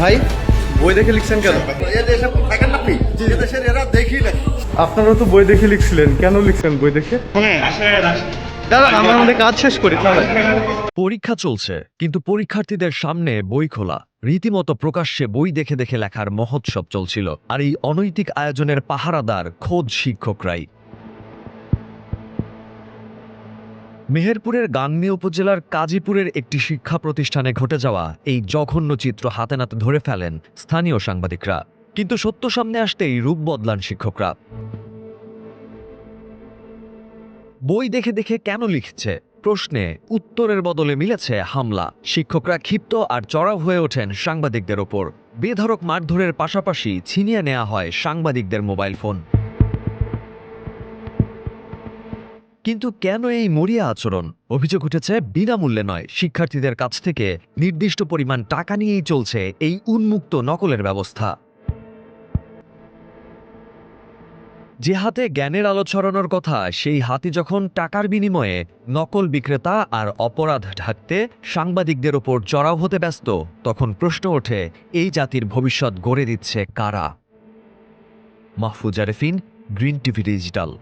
ভাই বই দেখে লিখছেন কেন? আপনারা তো বই দেখে লিখছিলেন, কেন লিখছেন বই দেখে? দাদা আমরা আমাদের কাজ শেষ করি তাহলে। পরীক্ষা চলছে, কিন্তু পরীক্ষার্থীদের সামনে বই খোলা, রীতিমতো প্রকাশ্যে বই দেখে দেখে লেখার মহোৎসব চলছিল। আর এই অনৈতিক আয়োজনের পাহারাদার খোদ শিক্ষকরাই। মেহেরপুরের গাংনী উপজেলার কাজীপুরের একটি শিক্ষা প্রতিষ্ঠানে ঘটে যাওয়া এই জঘন্য চিত্র হাতে নাতে ধরে ফেলেন স্থানীয় সাংবাদিকরা। কিন্তু সত্য সামনে আসতেই রূপ বদলান শিক্ষকরা। বই দেখে দেখে কেন লিখছে প্রশ্নে উত্তরের বদলে মিলেছে হামলা। শিক্ষকরা ক্ষিপ্ত আর চড়াও হয়ে ওঠেন সাংবাদিকদের ওপর। বেধড়ক মারধরের পাশাপাশি ছিনিয়ে নেওয়া হয় সাংবাদিকদের মোবাইল ফোন। কিন্তু কেন এই মরিয়া আচরণ? অভিযোগ উঠেছে বিনামূল্যে নয়, শিক্ষার্থীদের কাছ থেকে নির্দিষ্ট পরিমাণ টাকা নিয়েই চলছে এই উন্মুক্ত নকলের ব্যবস্থা। যে হাতে জ্ঞানের আলো ছড়ানোর কথা, সেই হাতে যখন টাকার বিনিময়ে নকল বিক্রেতা আর অপরাধ ঢাকতে সাংবাদিকদের ওপর চড়াও হতে ব্যস্ত, তখন প্রশ্ন ওঠে, এই জাতির ভবিষ্যৎ গড়ে দিচ্ছে কারা? Mahfuz Arefin, green TV digital.